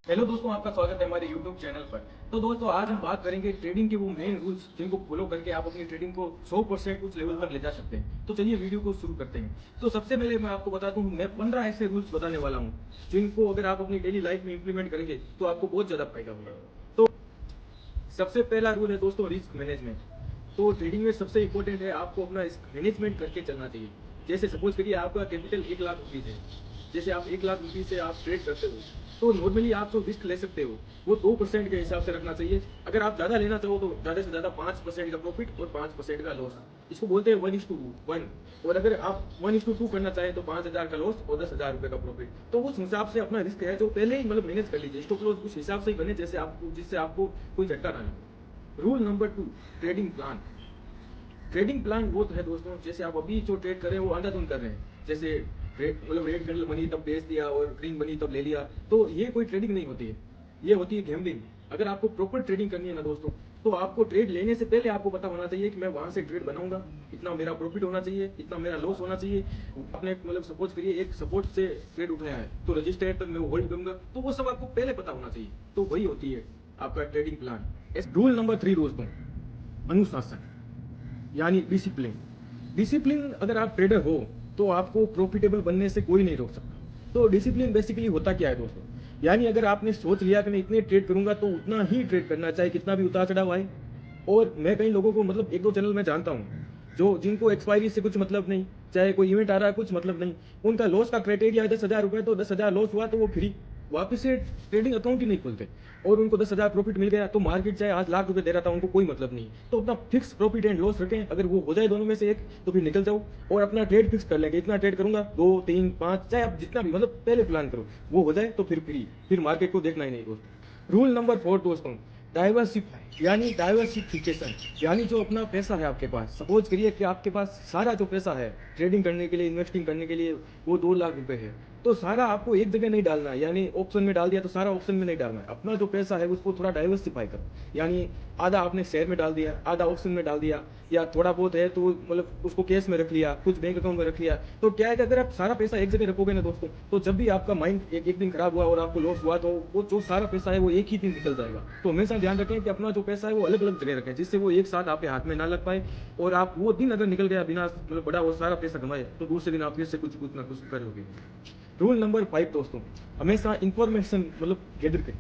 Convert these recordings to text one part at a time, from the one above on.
Hello दोस्तों, आपका स्वागत है हमारे यूट्यूब चैनल पर। तो दोस्तों, आज हम बात करेंगे ट्रेडिंग के वो मेन रूल्स जिनको फॉलो करके आप अपनी ट्रेडिंग को 100% उस लेवल पर ले जा सकते हैं। तो चलिए वीडियो को शुरू करते हैं। तो सबसे पहले मैं आपको बता दूं, मैं 15 ऐसे रूल्स बताने वाला हूं जिनको अगर आप अपनी डेली लाइफ में इंप्लीमेंट करेंगे तो आपको बहुत ज़्यादा फायदा होगा। तो सबसे पहला रूल है दोस्तों, रिस्क मैनेजमेंट। तो ट्रेडिंग में सबसे इंपॉर्टेंट है आपको अपना रिस्क मैनेजमेंट करके चलना चाहिए। जैसे सपोज करिए आपका कैपिटल 1 लाख रुपीज़ है। जैसे आप 1 लाख रुपीज़ से आप ट्रेड करते हो, तो नॉर्मली आप जो रिस्क ले सकते हो वो 2% के हिसाब से रखना चाहिए। अगर आप ज़्यादा लेना चाहो तो ज़्यादा से ज़्यादा 5% का प्रॉफिट और 5% का लॉस। इसको बोलते हैं 1:1। और अगर आप 1:2 करना चाहें तो 5,000 का लॉस और 10,000 रुपये का प्रॉफिट। तो उस हिसाब से अपना रिस्क है जो पहले ही मतलब मैनेज कर लीजिए। स्टॉप लॉस उस हिसाब से ही बने जैसे आपको, जिससे आपको कोई झटका ना लगे। Rule number 2, trading plan. Trading plan वो है दोस्तों, जैसे आप अभी जो ट्रेड कर रहे हैं वो अंधाधुंध कर रहे हैं। जैसे रेड मतलब रेड कैंडल बनी तब बेच दिया और ग्रीन बनी तब ले लिया, तो ये कोई ट्रेडिंग नहीं होती है, ये होती है गैम्बलिंग। अगर आपको प्रॉपर ट्रेडिंग करनी है ना दोस्तों, तो आपको ट्रेड लेने से पहले आपको पता होना चाहिए कि मैं वहां से ट्रेड बनाऊंगा, इतना मेरा प्रॉफिट होना चाहिए, इतना मेरा लॉस होना चाहिए। आपने मतलब सपोज करिए एक सपोर्ट से ट्रेड उठाया है तो रजिस्टर तक मैं होल्ड करूंगा, तो वो सब आपको पहले पता होना चाहिए। तो वही होती है आपका ट्रेडिंग प्लान। रूल नंबर 3 दोस्तों, अनुशासन यानी डिसिप्लिन। डिसिप्लिन अगर आप ट्रेडर हो तो आपको प्रॉफिटेबल बनने से कोई नहीं रोक सकता। तो डिसिप्लिन बेसिकली होता क्या है दोस्तों, यानी अगर आपने सोच लिया कि मैं इतने ट्रेड करूंगा तो उतना ही ट्रेड करना, चाहे कितना भी उतार चढ़ाव आए। और मैं कई लोगों को मतलब एक दो चैनल में जानता हूँ जो जिनको एक्सपायरी से कुछ मतलब नहीं, चाहे कोई इवेंट आ रहा है कुछ मतलब नहीं, उनका लॉस का क्राइटेरिया है 10,000 रुपये, तो 10,000 लॉस हुआ तो वो फ्री वापस से ट्रेडिंग अकाउंट ही नहीं खोलते। और उनको 10,000 प्रॉफिट मिल गया तो मार्केट चाहे आज लाख रुपए दे रहा था उनको कोई मतलब नहीं। तो अपना फिक्स प्रॉफिट एंड लॉस रखें, अगर वो हो जाए दोनों में से एक तो फिर निकल जाओ। और अपना ट्रेड फिक्स कर लेंगे, इतना ट्रेड करूंगा, 2 3 5, चाहे आप जितना भी मतलब पहले प्लान करो, वो हो जाए तो फिर फ्री, फिर मार्केट को देखना ही नहीं दोस्तों। रूल नंबर 4 दोस्तों, डाइवर्सिफाई यानी डाइवर्सिफिकेशन। यानी जो अपना पैसा है आपके पास, सपोज करिए कि आपके पास सारा जो पैसा है ट्रेडिंग करने के लिए, इन्वेस्टिंग करने के लिए, वो 2 लाख रुपए है। तो सारा आपको एक जगह नहीं डालना है, यानी ऑप्शन में डाल दिया तो सारा ऑप्शन में नहीं डालना है। अपना जो पैसा है उसको थोड़ा डाइवर्सिफाई करो, यानी आधा आपने शेयर में डाल दिया, आधा ऑप्शन में डाल दिया, या थोड़ा बहुत है तो मतलब उसको कैश में रख लिया, कुछ बैंक अकाउंट में रख लिया। तो क्या है कि अगर आप सारा पैसा एक जगह रखोगे ना दोस्तों, तो जब भी आपका माइंड एक दिन खराब हुआ और आपको लॉस हुआ तो वो जो सारा पैसा है वो एक ही दिन निकल जाएगा। तो हमेशा ध्यान रखें कि अपना जो पैसा है वो अलग अलग जगह रखें, जिससे वो एक साथ आपके हाथ में ना लग पाए। और आप वो दिन अगर निकल गया बिना मतलब बड़ा वो सारा पैसा कमाए, तो दूसरे दिन आप फिर से कुछ ना कुछ करोगे। रूल नंबर 5 दोस्तों, हमेशा इंफॉर्मेशन मतलब गैदर करें,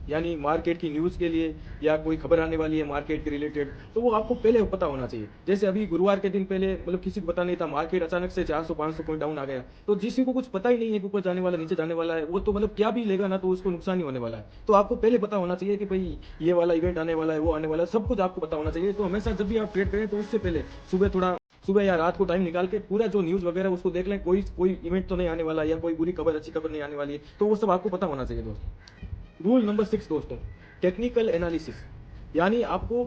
यानी मार्केट की न्यूज़ के लिए या कोई खबर आने वाली है मार्केट के रिलेटेड, तो वो आपको पहले पता होना चाहिए। जैसे अभी गुरुवार के दिन पहले मतलब किसी को पता नहीं था, मार्केट अचानक से 400 500 पॉइंट डाउन आ गया, तो जिसी को कुछ पता ही नहीं है कि ऊपर जाने वाला नीचे जाने वाला है, वो तो मतलब क्या भी लेगा ना तो उसको नुकसान ही होने वाला है। तो आपको पहले पता होना चाहिए कि भाई ये वाला इवेंट आने वाला है, वो आने वाला है, सब कुछ आपको पता होना चाहिए। तो हमेशा जब भी आप ट्रेड करें तो उससे पहले सुबह या रात को टाइम निकाल के पूरा जो न्यूज़ वगैरह उसको देख लें, कोई कोई इवेंट तो नहीं आने वाला या कोई बुरी खबर अच्छी खबर नहीं आने वाली है, तो वो सब आपको पता होना चाहिए दोस्तों। रूल नंबर 6 दोस्तों, टेक्निकल एनालिसिस। यानी आपको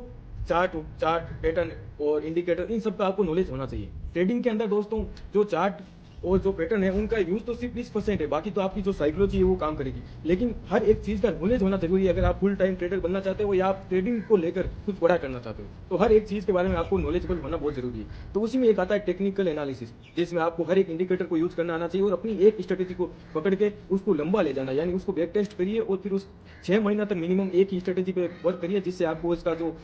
चार्ट चार्ट पैटर्न और इंडिकेटर, इन सब का आपको नॉलेज होना चाहिए। ट्रेडिंग के अंदर दोस्तों जो चार्ट और जो पैटर्न है उनका यूज तो सिर्फ 20% है, बाकी तो आपकी जो साइकोलॉजी है वो काम करेगी। लेकिन हर एक चीज का नॉलेज होना जरूरी है अगर आप फुल टाइम ट्रेडर बनना चाहते हो या आप ट्रेडिंग को लेकर कुछ बड़ा करना चाहते हो, तो हर एक चीज के बारे में आपको नॉलेजेबल होना बहुत जरूरी है। तो उसी में एक आता है टेक्निकल एनालिसिस, जिसमें आपको हर एक इंडिकेटर को यूज करना आना चाहिए और अपनी एक स्ट्रेटेजी को पकड़ के उसको लंबा ले जाना, यानी उसको बैक टेस्ट करिए और फिर उस 6 महीना तक मिनिमम एक ही स्ट्रेटेजी पे वर्क करिए, जिससे आपको इसका जो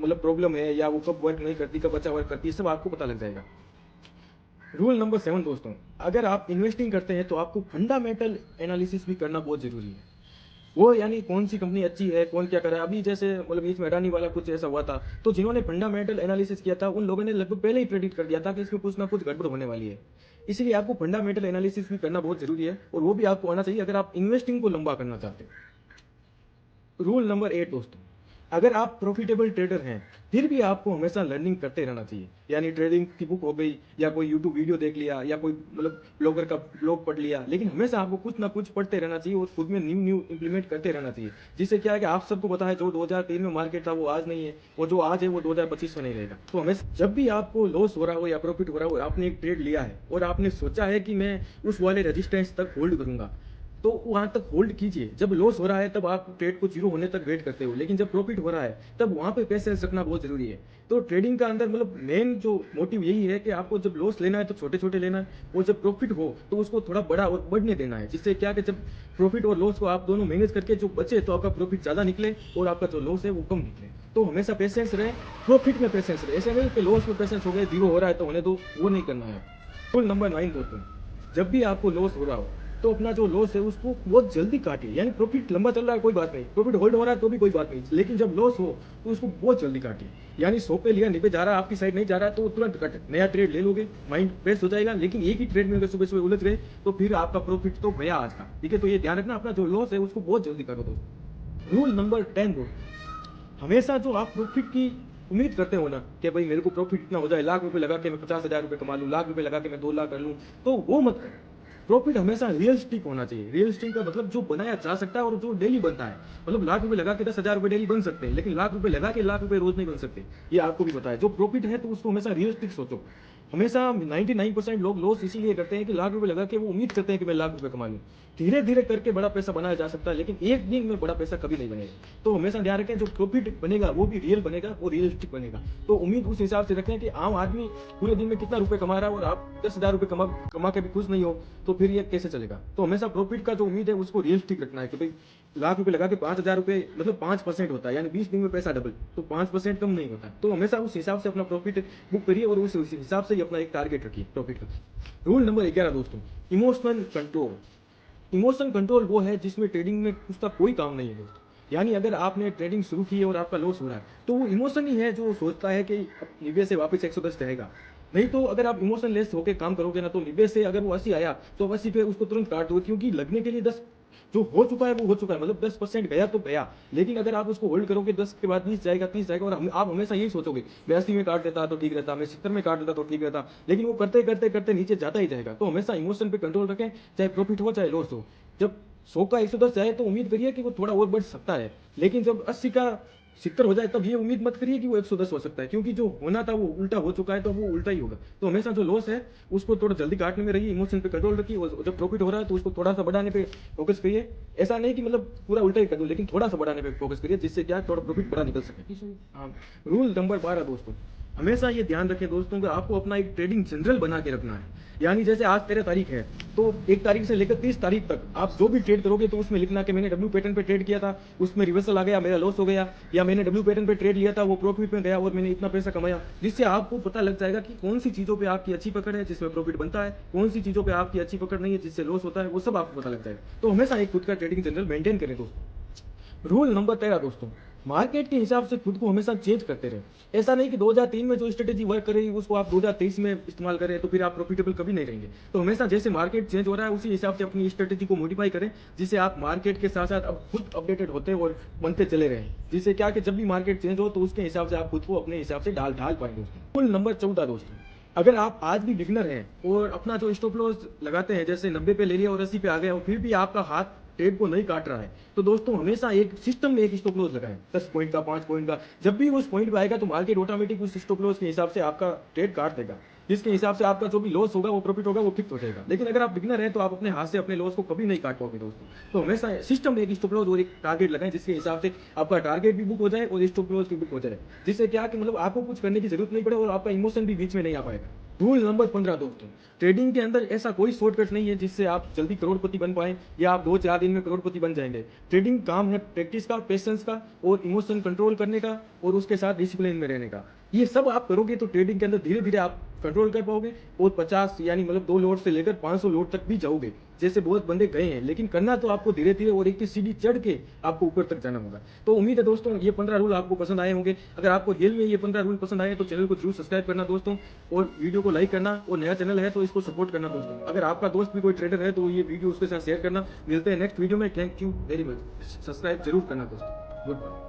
मतलब प्रॉब्लम है या वो कब वर्क नहीं करती, कब अच्छा वर्क करती है, सब आपको पता लग जाएगा। रूल नंबर 7 दोस्तों, अगर आप इन्वेस्टिंग करते हैं तो आपको फंडामेंटल एनालिसिस भी करना बहुत जरूरी है। वो यानी कौन सी कंपनी अच्छी है, कौन क्या कर रहा है। अभी जैसे मतलब बीच में अडानी वाला कुछ ऐसा हुआ था, तो जिन्होंने फंडामेंटल एनालिसिस किया था उन लोगों ने लगभग पहले ही प्रेडिक्ट कर दिया था कि इसमें कुछ ना कुछ गड़बड़ होने वाली है। इसीलिए आपको फंडामेंटल एनालिसिस भी करना बहुत जरूरी है, और वो भी आपको आना चाहिए अगर आप इन्वेस्टिंग को लंबा करना चाहते हो। रूल नंबर 8 दोस्तों, अगर आप प्रॉफिटेबल ट्रेडर हैं फिर भी आपको हमेशा लर्निंग करते रहना चाहिए, यानी ट्रेडिंग की बुक हो गई या कोई यूट्यूब वीडियो देख लिया या कोई मतलब ब्लॉगर का ब्लॉग पढ़ लिया, लेकिन हमेशा आपको कुछ ना कुछ पढ़ते रहना चाहिए और खुद में न्यू न्यू इंप्लीमेंट करते रहना चाहिए। जिससे क्या है कि आप सबको पता है जो 2003 में मार्केट था वो आज नहीं है, और जो आज है वो 2025 में नहीं रहेगा। तो हमेशा जब भी आपको लॉस हो रहा हो या प्रॉफिट हो रहा हो, आपने एक ट्रेड लिया है और आपने सोचा है कि मैं उस वाले रेजिस्टेंस तक होल्ड करूंगा, तो वहां तक होल्ड कीजिए। जब लॉस हो रहा है तब आप ट्रेड को जीरो होने तक वेट करते हो, लेकिन जब प्रॉफिट हो रहा है तब वहां पे पेशेंस रखना बहुत जरूरी है। तो ट्रेडिंग का अंदर मतलब मेन जो मोटिव यही है कि आपको जब लॉस लेना है तो छोटे छोटे लेना है, और जब प्रॉफिट हो तो उसको थोड़ा बड़ा और बढ़ने देना है, जिससे क्या कि जब प्रॉफिट और लॉस को आप दोनों मैनेज करके जो बचे तो आपका प्रॉफिट ज्यादा निकले और आपका जो लॉस है वो कम निकले। तो हमेशा पेशेंस रहे, प्रॉफिट में पेशेंस रहे, ऐसे नहीं कि लॉस में पेशेंस हो गए, जीरो हो रहा है तो होने दो, वो नहीं करना है। रूल नंबर 9 दोस्तों, जब भी आपको लॉस हो रहा हो तो अपना जो लॉस है उसको बहुत जल्दी काटिए। यानी प्रॉफिट लंबा चल रहा है कोई बात नहीं, प्रॉफिट होल्ड हो रहा है तो भी कोई बात नहीं, लेकिन जब लॉस हो तो उसको बहुत जल्दी काटिए। यानी 100 पे लिया 90 जा रहा है, आपकी साइड नहीं जा रहा है तो तुरंत कट, नया ट्रेड ले लोगे, माइंड फ्रेश हो जाएगा। लेकिन एक ही ट्रेड में अगर सुबह सुबह उलझ गए तो फिर आपका प्रॉफिट तो गया आज का, ठीक है। तो ये ध्यान रखना, अपना जो लॉस है उसको बहुत जल्दी करो दोस्तों। रूल नंबर 10 दोस्तों, हमेशा जो आप प्रॉफिट की उम्मीद करते हो ना कि भाई मेरे को प्रॉफिट इतना हो जाए, लाख रुपए लगा के मैं 50,000 रुपए कमा लूँ, लाख रुपए लगा के मैं 2 लाख कर लूँ, तो वो मत करो। प्रॉफिट हमेशा रियलिस्टिक होना चाहिए। रियलिस्टिक का मतलब जो बनाया जा सकता है और जो डेली बनता है। मतलब लाख रुपए लगा के 10,000 रुपए डेली बन सकते हैं, लेकिन लाख रुपए लगा के लाख रुपए रोज नहीं बन सकते, ये आपको भी पता है। जो प्रॉफिट है तो उसको हमेशा रियलिस्टिक सोचो। हमेशा 99% लोग लॉस इसीलिए करते हैं कि लाख रुपए लगा के वो उम्मीद करते हैं कि मैं लाख रुपए कमा लूँ। धीरे धीरे करके बड़ा पैसा बनाया जा सकता है, लेकिन एक दिन में बड़ा पैसा कभी नहीं बनेगा। तो हमेशा ध्यान रखें, जो प्रॉफिट बनेगा वो भी रियल बनेगा, वो रियलिस्टिक बनेगा। तो उम्मीद उस हिसाब से रखें कि आम आदमी पूरे दिन में कितना रुपए कमा रहा है और आप 10,000 रुपए कमा के भी खुश नहीं हो, तो फिर ये कैसे चलेगा। तो हमेशा प्रॉफिट का जो उम्मीद है उसको रियलिस्टिक रखना है कि भाई लाख रुपए लगा के 5,000 रुपए मतलब 5% होता है, यानी 20 दिन में पैसा डबल, तो 5% कम नहीं होता। तो हमेशा उस हिसाब से अपना प्रॉफिट बुक करिए और उस हिसाब से ही अपना एक टारगेट रखिए प्रॉफिट का। रूल नंबर 11 दोस्तों, इमोशनल कंट्रोल। इमोशन कंट्रोल वो है जिसमें ट्रेडिंग में उसका कोई काम नहीं है दोस्तों। यानी अगर आपने ट्रेडिंग शुरू की है और आपका लॉस हो रहा है तो वो इमोशन ही है जो सोचता है कि अब 90 से वापस 110 जाएगा। नहीं तो अगर आप इमोशन लेस होकर काम करोगे ना तो 90 से अगर वो 80 आया तो 80 पे उसको तुरंत काट दो, क्योंकि लगने के लिए 10 जो हो चुका है वो हो चुका है, मतलब 10% गया तो गया। लेकिन अगर आप उसको होल्ड करोगे 10 के बाद 20 जाएगा, 30 जाएगा, और आप हमेशा यही सोचोगे मैं 80 में काट देता तो ठीक रहता, मैं 70 में काट देता तो ठीक रहता, लेकिन वो करते करते करते नीचे जाता ही जाएगा। तो हमेशा इमोशन पे कंट्रोल रखें, चाहे प्रॉफिट हो चाहे लॉस हो। जब 100 का 110 जाए तो उम्मीद करिए कि वो थोड़ा और बढ़ सकता है, लेकिन जब 80 का 70 हो जाए तब ये उम्मीद मत करिए कि वो 110 हो सकता है, क्योंकि जो होना था वो उल्टा हो चुका है, तो वो उल्टा ही होगा। तो हमेशा जो लॉस है उसको थोड़ा जल्दी काटने में रहिए, इमोशन पे कंट्रोल रखिए, और जब प्रॉफिट हो रहा है तो उसको थोड़ा सा बढ़ाने पे फोकस करिए। ऐसा नहीं कि मतलब पूरा उल्टा ही कर दो, लेकिन थोड़ा सा बढ़ाने पे फोकस करिए, जिससे क्या थोड़ा प्रॉफिट बड़ा निकल सके। हाँ। रूल नंबर 12 दोस्तों, हमेशा ये ध्यान रखें दोस्तों कि आपको अपना एक ट्रेडिंग जनरल बना के रखना है। यानी जैसे आज 13 तारीख है तो 1 तारीख से लेकर 30 तारीख तक आप जो भी ट्रेड करोगे तो उसमें लिखना कि मैंने डब्ल्यू पैटर्न पे ट्रेड किया था, उसमें रिवर्सल आ गया, मेरा लॉस हो गया, या मैंने डब्ल्यू पैटर्न पे ट्रेड लिया था वो प्रॉफिट में गया और मैंने इतना पैसा कमाया। जिससे आपको पता लग जाएगा कि कौन सी चीजों पे आपकी अच्छी पकड़ है जिसमें प्रॉफिट बनता है, कौन सी चीजों पे आपकी अच्छी पकड़ नहीं है जिससे लॉस होता है, वो सब आपको पता लग जाएगा। तो हमेशा एक खुद का ट्रेडिंग जनरल मेंटेन करें दोस्तों। रूल नंबर 13 दोस्तों, मार्केट के हिसाब से खुद को हमेशा चेंज करते रहे। ऐसा नहीं कि 2003 में जो स्ट्रेटेजी वर्क कर रही है उसको आप 2023 में इस्तेमाल करें तो फिर आप प्रॉफिटेबल कभी नहीं रहेंगे। तो हमेशा जैसे मार्केट चेंज हो रहा है उसी हिसाब से अपनी स्ट्रेटेजी को मॉडिफाई करें, जिससे आप मार्केट के साथ साथ अब खुद अपडेटेड होते और बनते चले रहें। जिससे क्या कि जब भी मार्केट चेंज हो तो उसके हिसाब से आप खुद को अपने हिसाब से ढाल पाएंगे। रूल नंबर 14 दोस्तों, अगर आप आज भी बिगनर हैं और अपना जो स्टॉप लॉस लगाते हैं जैसे 90 पे ले लिया और 80 पे आ गया और फिर भी आपका हाथ ट्रेड को नहीं काट रहा है, तो दोस्तों हमेशा एक सिस्टम में एक स्टॉप लॉस लगाएं, 10 पॉइंट का, 5 पॉइंट का। जब भी उस पॉइंट पे आएगा तो मार्केट ऑटोमेटिक उस स्टॉप लॉस के हिसाब से आपका ट्रेड काट देगा, जिसके हिसाब से आपका जो भी लॉस होगा वो प्रॉफिट होगा वो फिक्स हो जाएगा। लेकिन अगर आप बिगनर हैं तो आप अपने हाथ से अपने लॉस को कभी नहीं काट पाओगे दोस्तों। तो हमेशा सिस्टम में एक स्टॉप लॉस और एक टारगेट लगाएं, जिसके हिसाब से आपका टारगेट भी बुक हो जाए और स्टॉप लॉस भी बुक हो जाए, जिससे क्या कि मतलब आपको कुछ करने की जरूरत नहीं पड़े और आपका इमोशन भी बीच में नहीं आ पाएगा। रूल नंबर 15 दोस्तों, ट्रेडिंग के अंदर ऐसा कोई शॉर्टकट नहीं है जिससे आप जल्दी करोड़पति बन पाए या आप 2-4 दिन में करोड़पति बन जाएंगे। ट्रेडिंग काम है प्रैक्टिस का, पेशेंस का और इमोशन कंट्रोल करने का, और उसके साथ डिसिप्लिन में रहने का। ये सब आप करोगे तो ट्रेडिंग के अंदर धीरे धीरे आप कंट्रोल कर पाओगे और 50 यानी मतलब 2 लोड से लेकर 500 लोड तक भी जाओगे, जैसे बहुत बंदे गए हैं। लेकिन करना तो आपको धीरे धीरे और एक सीढ़ी चढ़ के आपको ऊपर तक जाना होगा। तो उम्मीद है दोस्तों ये 15 रूल आपको पसंद आए होंगे। अगर आपको रियल में ये 15 रूल पसंद आए तो चैनल को जरूर सब्सक्राइब करना दोस्तों, और वीडियो को लाइक करना, और नया चैनल है तो इसको सपोर्ट करना दोस्तों। अगर आपका दोस्त भी कोई ट्रेडर है तो ये वीडियो उसके साथ शेयर करना। मिलते हैं नेक्स्ट वीडियो में। Thank you very much. Subscribe जरूर करना दोस्तों। Good bye.